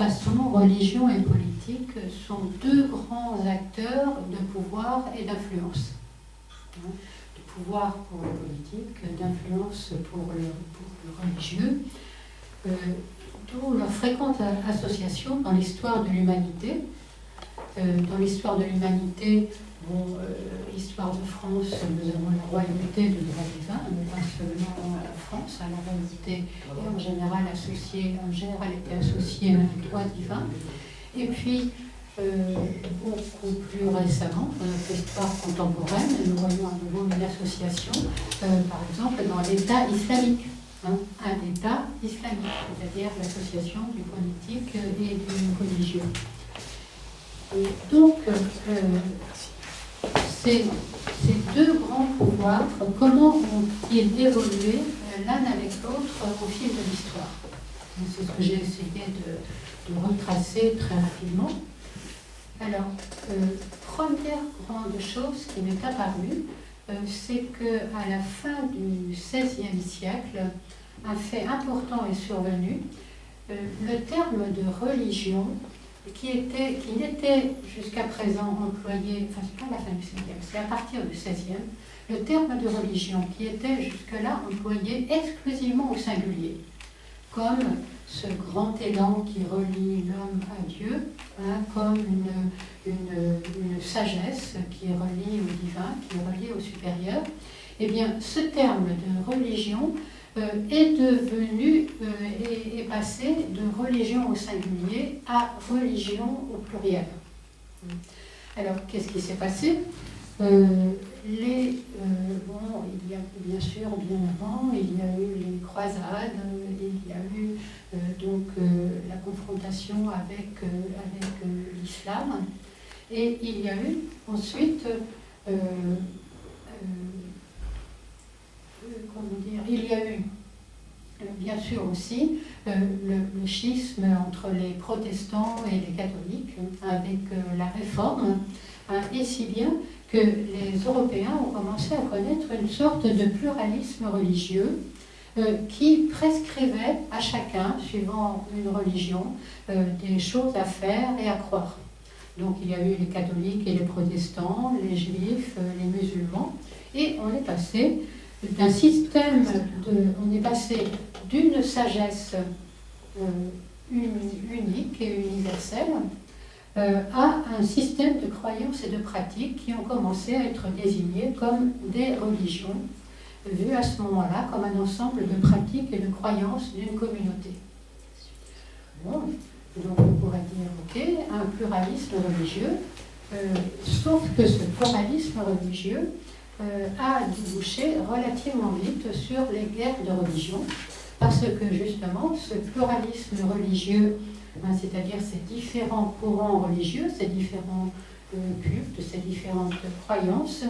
façon, religion et politique sont deux grands acteurs de pouvoir et d'influence. De pouvoir pour le politique, d'influence pour le religieux, d'où leur fréquente association dans l'histoire de l'humanité. Dans l'histoire de l'humanité, histoire de France, nous avons la royauté de droit divin, mais pas seulement la France, la royauté est en général était associée à un droit divin. Et puis, beaucoup plus récemment, dans notre histoire contemporaine, nous voyons à nouveau une association, par exemple, dans l'État islamique. Un État islamique, c'est-à-dire l'association du politique et du religieux. Et donc, ces deux grands pouvoirs, comment ont-ils évolué l'un avec l'autre au fil de l'histoire? C'est ce que j'ai essayé de retracer très rapidement. Alors, première grande chose qui m'est apparue, c'est qu'à la fin du XVIe siècle, un fait important est survenu. Le terme de religion, qui n'était jusqu'à présent employé, enfin c'est pas la fin du XVIe, c'est à partir du XVIe, le terme de religion qui était jusque-là employé exclusivement au singulier, comme ce grand élan qui relie l'homme à Dieu, comme une sagesse qui relie au divin, qui relie au supérieur. Eh bien, ce terme de religion est devenu, est passé de religion au singulier à religion au pluriel. Alors, qu'est-ce qui s'est passé? Il y a bien sûr, bien avant, il y a eu les croisades, il y a eu la confrontation avec l'islam, et il y a eu ensuite, il y a eu bien sûr aussi le schisme entre les protestants et les catholiques avec la Réforme, et si bien que les Européens ont commencé à connaître une sorte de pluralisme religieux qui prescrivait à chacun, suivant une religion, des choses à faire et à croire. Donc il y a eu les catholiques et les protestants, les juifs, les musulmans, et on est passé d'un système on est passé d'une sagesse unique et universelle à un système de croyances et de pratiques qui ont commencé à être désignés comme des religions, vues à ce moment-là comme un ensemble de pratiques et de croyances d'une communauté. Bon, donc on pourrait dire, ok, un pluralisme religieux, sauf que ce pluralisme religieux a débouché relativement vite sur les guerres de religion, parce que justement, ce pluralisme religieux, c'est-à-dire ces différents courants religieux, ces différents cultes, ces différentes croyances,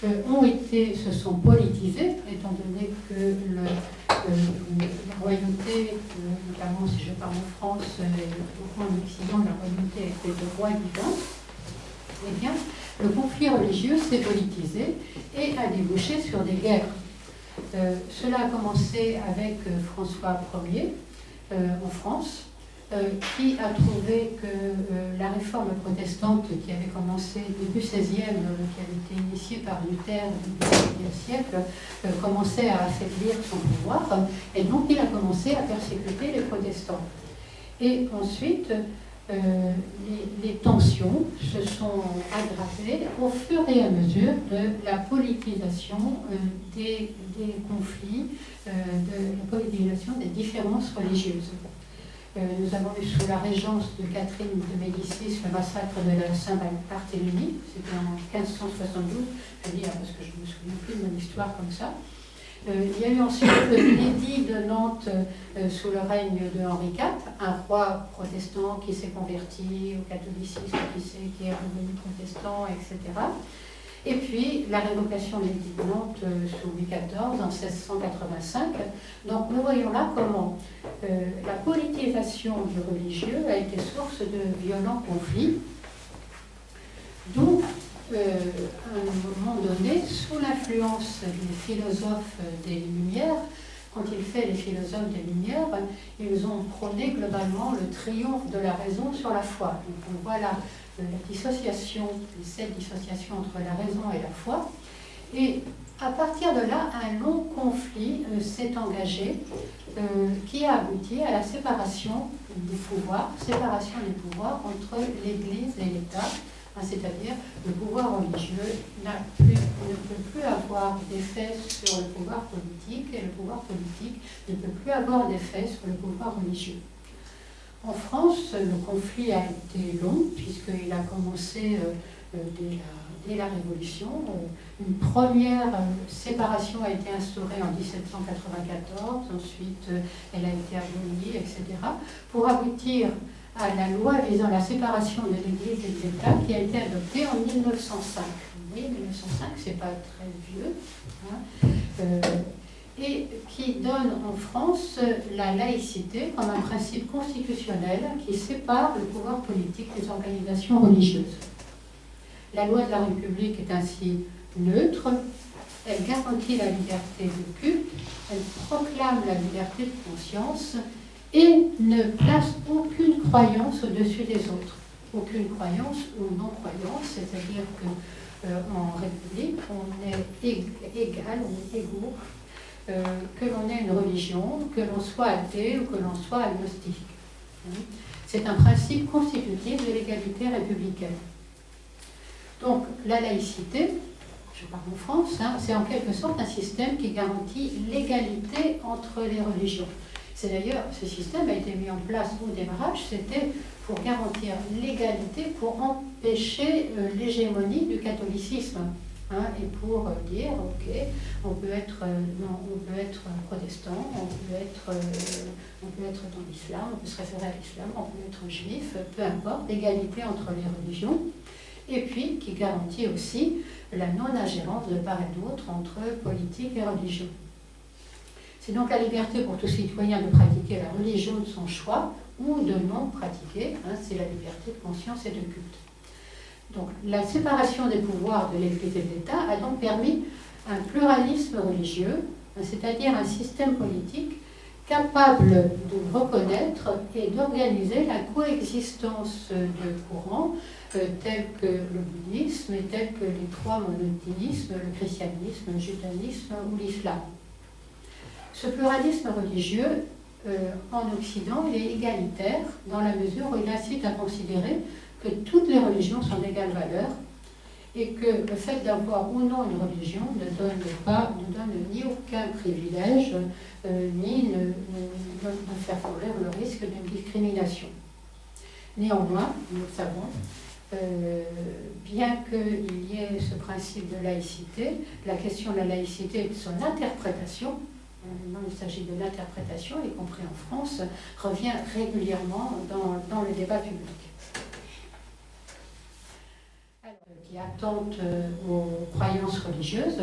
se sont politisés, étant donné que la royauté, notamment si je parle en France et en Occident, la royauté était de roi divin. Eh bien, le conflit religieux s'est politisé et a débouché sur des guerres. Cela a commencé avec François Ier en France, qui a trouvé que la réforme protestante qui avait commencé début XVIe, qui avait été initiée par Luther au XVIe siècle, commençait à affaiblir son pouvoir, et donc il a commencé à persécuter les protestants. Et ensuite, les tensions se sont aggravées au fur et à mesure de la politisation des conflits, de la politisation des différences religieuses. Nous avons eu sous la régence de Catherine de Médicis le massacre de la Saint-Barthélemy, c'était en 1572, je dis parce que je ne me souviens plus de mon histoire comme ça. Il y a eu ensuite l'édit de Nantes sous le règne de Henri IV, un roi protestant qui s'est converti au catholicisme, qui est revenu protestant, etc. Et puis la révocation de l'édit de Nantes sous Louis XIV en 1685. Donc nous voyons là comment la politisation du religieux a été source de violents conflits, dont à un moment donné, sous l'influence des philosophes des Lumières, qu'on qu'ont-ils fait les philosophes des Lumières? Ils ont prôné globalement le triomphe de la raison sur la foi. Donc on voit là la dissociation, cette dissociation entre la raison et la foi. Et à partir de là, un long conflit s'est engagé qui a abouti à la séparation des pouvoirs entre l'Église et l'État. C'est-à-dire le pouvoir religieux ne peut plus avoir d'effet sur le pouvoir politique et le pouvoir politique ne peut plus avoir d'effet sur le pouvoir religieux. En France, le conflit a été long puisqu'il a commencé dès la Révolution. Une première séparation a été instaurée en 1794, ensuite elle a été abolie, etc., pour aboutir à la loi visant la séparation de l'Église et de l'État qui a été adoptée en 1905. Vous voyez, 1905, c'est pas très vieux, et qui donne en France la laïcité comme un principe constitutionnel qui sépare le pouvoir politique des organisations religieuses. La loi de la République est ainsi neutre, elle garantit la liberté de culte, elle proclame la liberté de conscience et ne place aucune croyance au-dessus des autres. Aucune croyance ou non-croyance, c'est-à-dire qu'en République, on est égal, on est égaux, que l'on ait une religion, que l'on soit athée ou que l'on soit agnostique. C'est un principe constitutif de l'égalité républicaine. Donc la laïcité, je parle en France, c'est en quelque sorte un système qui garantit l'égalité entre les religions. C'est d'ailleurs, ce système a été mis en place au démarrage, c'était pour garantir l'égalité, pour empêcher l'hégémonie du catholicisme. Et pour dire, ok, on peut être protestant, on peut être dans l'islam, on peut se référer à l'islam, on peut être juif, peu importe, l'égalité entre les religions. Et puis qui garantit aussi la non-ingérence de part et d'autre entre politique et religion. C'est donc la liberté pour tout citoyen de pratiquer la religion de son choix ou de non pratiquer, c'est la liberté de conscience et de culte. Donc la séparation des pouvoirs de l'Église et de l'État a donc permis un pluralisme religieux, c'est-à-dire un système politique capable de reconnaître et d'organiser la coexistence de courants tels que le bouddhisme et tels que les trois monothéismes, le christianisme, le judaïsme ou l'islam. Ce pluralisme religieux, en Occident, il est égalitaire dans la mesure où il incite à considérer que toutes les religions sont d'égale valeur et que le fait d'avoir ou non une religion ne donne ni aucun privilège, ni ne faire courir le risque d'une discrimination. Néanmoins, nous le savons, bien qu'il y ait ce principe de laïcité, la question de la laïcité et de son interprétation, il s'agit de l'interprétation, y compris en France, revient régulièrement dans le débat public. Qui attente aux croyances religieuses,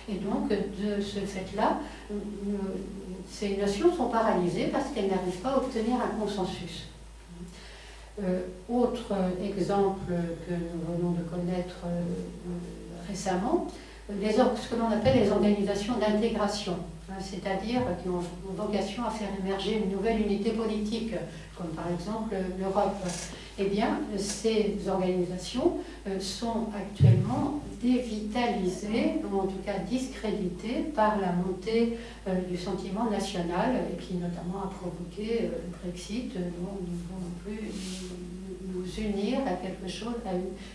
et donc de ce fait-là, ces notions sont paralysées parce qu'elles n'arrivent pas à obtenir un consensus. Autre exemple que nous venons de connaître récemment, ce que l'on appelle les organisations d'intégration, c'est-à-dire qui ont vocation à faire émerger une nouvelle unité politique, comme par exemple l'Europe. Eh bien, ces organisations sont actuellement dévitalisées, ou en tout cas discréditées par la montée du sentiment national, qui notamment a provoqué le Brexit, dont nous ne voulons plus nous unir à quelque chose,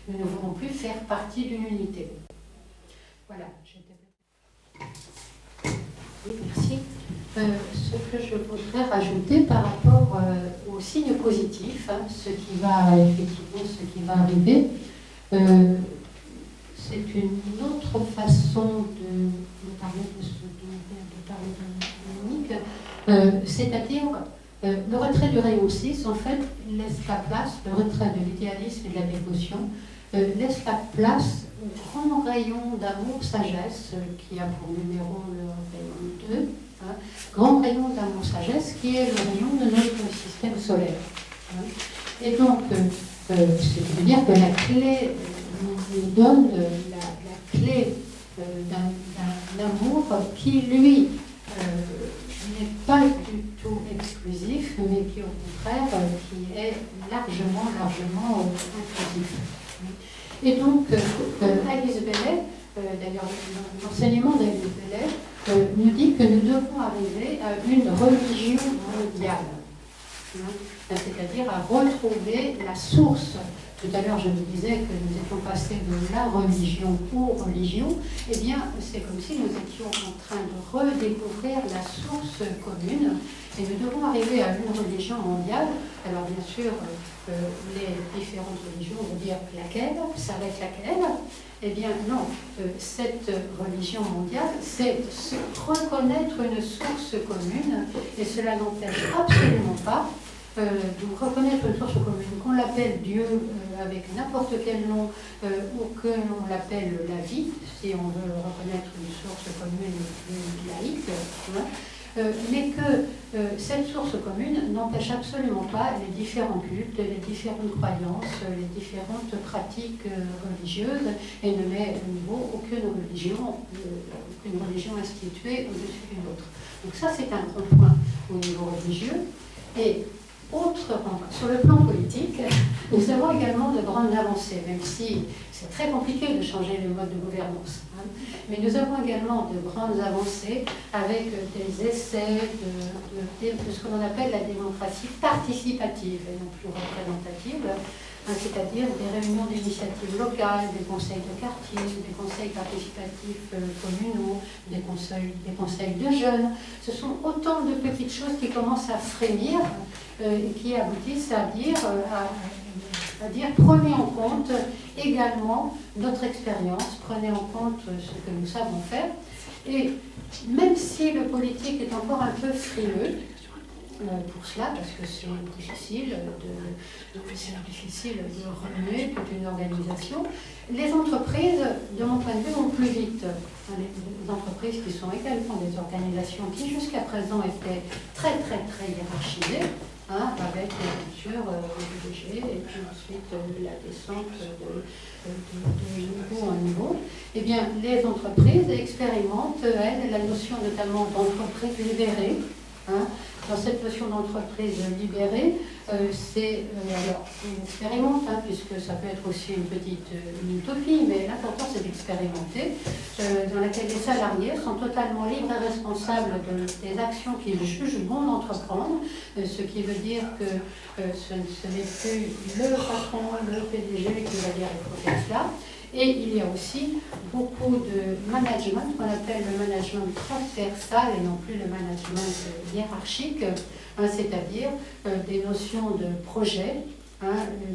nous ne voulons plus faire partie d'une unité. Voilà. Oui, merci. Ce que je voudrais rajouter par rapport aux signes positifs, ce qui va arriver, c'est une autre façon de parler de ce dont vient de parler Dominique, c'est-à-dire le retrait du rayon 6, en fait, laisse la place, le retrait de l'idéalisme et de la dévotion, laisse la place au grand rayon d'amour-sagesse qui a pour numéro le rayon 2, grand rayon d'amour-sagesse qui est le rayon de notre système solaire. Et donc, ce qui veut dire que la clé nous donne la clé d'un amour qui, lui, au contraire, qui est largement inclusif. Et donc, Alice Bellet, d'ailleurs, l'enseignement d'Alice Bellet nous dit que nous devons arriver à une religion mondiale, c'est-à-dire à retrouver la source. Tout à l'heure, je me disais que nous étions passés de la religion aux religions. Eh bien, c'est comme si nous étions en train de redécouvrir la source commune. Et nous devons arriver à une religion mondiale. Alors, bien sûr, les différentes religions vont dire laquelle, ça va être laquelle. Eh bien, non. Cette religion mondiale, c'est reconnaître une source commune. Et cela n'empêche absolument pas de reconnaître une source commune, qu'on l'appelle Dieu avec n'importe quel nom, ou que l'on l'appelle la vie, si on veut reconnaître une source commune plus laïque, mais que cette source commune n'empêche absolument pas les différents cultes, les différentes croyances, les différentes pratiques religieuses, et ne met au niveau aucune religion instituée au-dessus d'une autre. Donc ça, c'est un grand point au niveau religieux. Et sur le plan politique, nous avons également de grandes avancées, même si c'est très compliqué de changer les modes de gouvernance. Mais nous avons également de grandes avancées avec des essais de ce que l'on appelle la démocratie participative et non plus représentative, c'est-à-dire des réunions d'initiatives locales, des conseils de quartier, des conseils participatifs communaux, des conseils de jeunes. Ce sont autant de petites choses qui commencent à frémir et qui aboutissent à dire prenez en compte également notre expérience, prenez en compte ce que nous savons faire. Et même si le politique est encore un peu frileux, pour cela, parce que c'est difficile de remuer toute une organisation. Les entreprises, de mon point de vue, vont plus vite. Les entreprises qui sont également des organisations qui jusqu'à présent étaient très hiérarchisées, avec bien sûr le PDG et puis ensuite la descente de niveau en niveau. Eh bien, les entreprises expérimentent, elles, la notion notamment d'entreprise libérée. Dans cette notion d'entreprise libérée, c'est alors on expérimente, puisque ça peut être aussi une utopie, mais l'important c'est d'expérimenter, dans laquelle les salariés sont totalement libres et responsables des actions qu'ils jugent bon d'entreprendre, ce qui veut dire que ce n'est plus le patron, le PDG qui va dire il faut faire cela. Et il y a aussi beaucoup de management, qu'on appelle le management transversal et non plus le management hiérarchique, c'est-à-dire des notions de projet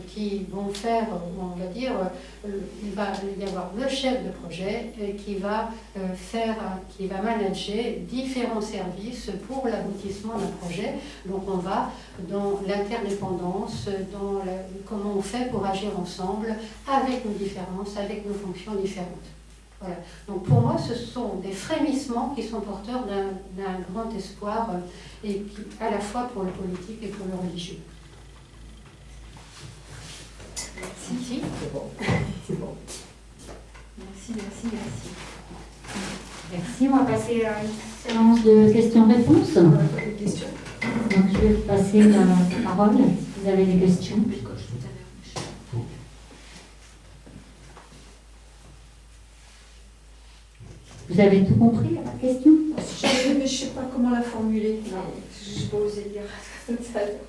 qui vont faire, on va dire, il va y avoir le chef de projet qui va manager différents services pour l'aboutissement d'un projet. Donc on va dans l'interdépendance, dans comment on fait pour agir ensemble, avec nos différences, avec nos fonctions différentes. Voilà. Donc pour moi, ce sont des frémissements qui sont porteurs d'un grand espoir, et qui, à la fois pour le politique et pour le religieux. Merci. C'est bon. Merci. Merci, on va passer à une séance de questions-réponses. Donc je vais passer la parole si vous avez des questions. Vous avez tout compris à la question? Mais je ne sais pas comment la formuler. Je n'ai pas osé dire tout à l'heure.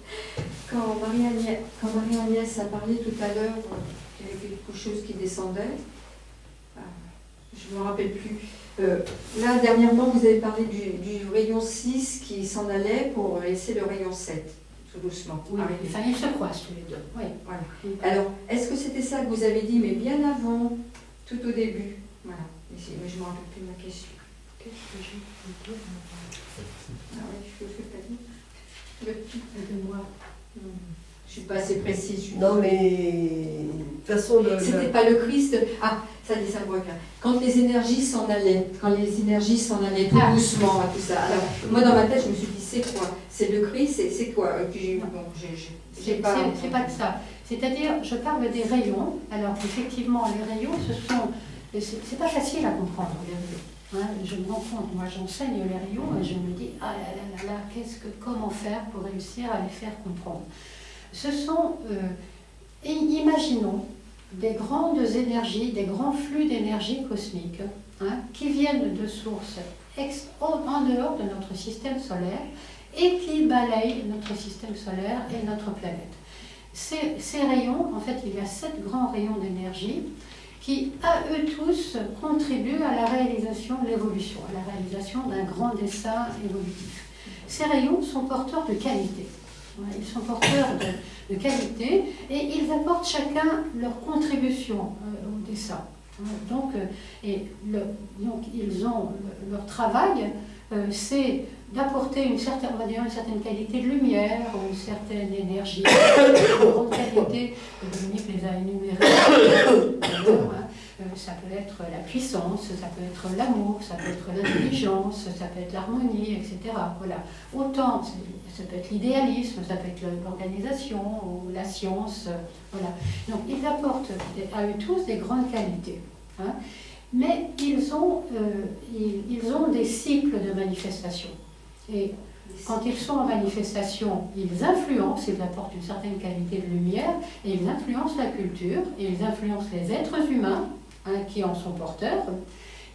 Quand Marie-Agnès a parlé tout à l'heure qu'il y avait quelque chose qui descendait, je ne me rappelle plus. Là, dernièrement, vous avez parlé du rayon 6 qui s'en allait pour laisser le rayon 7, tout doucement. Oui, enfin, ils se croisent tous les deux. Oui. Voilà. Alors, est-ce que c'était ça que vous avez dit, mais bien avant, tout au début? Voilà. Mais je ne me rappelle plus de ma question. Qu'est-ce que j'ai dit? Ah oui, je fais pas dire. De moi. Je ne suis pas assez précise. Non, mais de toute façon. C'était pas le Christ. Ah, ça dit ça me regarde. Quand les énergies s'en allaient, tout doucement, tout ça. Alors, moi, dans ma tête, je me suis dit, c'est quoi? C'est le Christ, c'est quoi? Et puis, c'est pas de ça. C'est-à-dire, je parle des rayons. Alors, effectivement, les rayons, c'est pas facile à comprendre, les rayons. Je me rends compte, moi j'enseigne les rayons et je me dis, ah là là là, Voilà, comment faire pour réussir à les faire comprendre. Ce sont, imaginons, des grandes énergies, des grands flux d'énergie cosmique qui viennent de sources en dehors de notre système solaire et qui balayent notre système solaire et notre planète. Ces rayons, en fait, il y a 7 grands rayons d'énergie qui, à eux tous, contribuent à la réalisation de l'évolution, à la réalisation d'un grand dessin évolutif. Ces rayons sont porteurs de qualité. Ils sont porteurs de qualité et ils apportent chacun leur contribution au dessin. Donc, ils ont leur travail, c'est d'apporter une certaine qualité de lumière, une certaine énergie, une grande qualité. Dominique les a énumérées. Ça peut être la puissance, ça peut être l'amour, ça peut être l'intelligence, ça peut être l'harmonie, etc. Voilà. Autant, ça peut être l'idéalisme, ça peut être l'organisation ou la science. Voilà. Donc, ils apportent à eux tous des grandes qualités. Mais ils ont des cycles de manifestation. Et quand ils sont en manifestation, ils influencent, ils apportent une certaine qualité de lumière, et ils influencent la culture, et ils influencent les êtres humains qui en sont porteurs.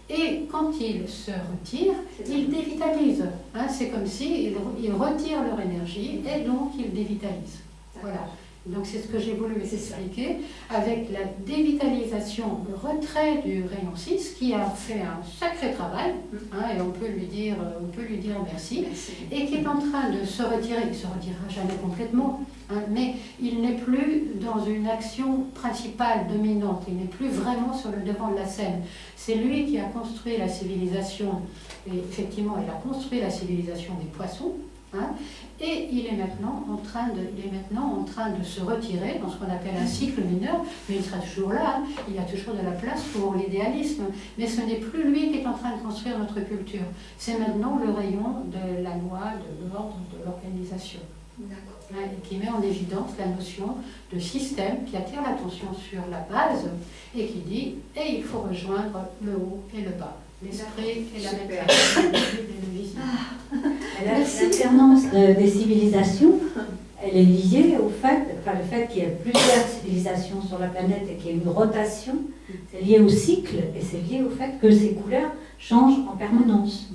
Et quand ils se retirent, ils dévitalisent. C'est comme s'ils retirent leur énergie, et donc ils dévitalisent. Voilà. Donc c'est ce que j'ai voulu expliquer avec la dévitalisation, le retrait du rayon 6 qui a fait un sacré travail, et on peut lui dire merci, et qui est en train de se retirer. Il ne se retirera jamais complètement, mais il n'est plus dans une action principale, dominante, il n'est plus vraiment sur le devant de la scène. C'est lui qui a construit la civilisation, et effectivement il a construit la civilisation des poissons, et il est maintenant en train de se retirer dans ce qu'on appelle un cycle mineur, mais il sera toujours là, il y a toujours de la place pour l'idéalisme, mais ce n'est plus lui qui est en train de construire notre culture, c'est maintenant le rayon de la loi, de l'ordre, de l'organisation. Et qui met en évidence la notion de système qui attire l'attention sur la base et qui dit « et il faut rejoindre le haut et le bas ». L'esprit et la matière, le visible. L'alternance des civilisations, elle est liée au fait, le fait qu'il y ait plusieurs civilisations sur la planète et qu'il y ait une rotation, c'est lié au cycle et c'est lié au fait que ces couleurs changent en permanence.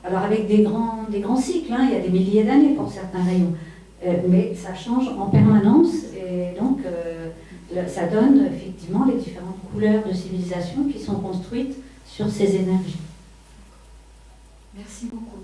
Alors avec des grands cycles, il y a des milliers d'années pour certains rayons, mais ça change en permanence et donc ça donne effectivement les différentes couleurs de civilisation qui sont construites sur ces énergies. Merci beaucoup.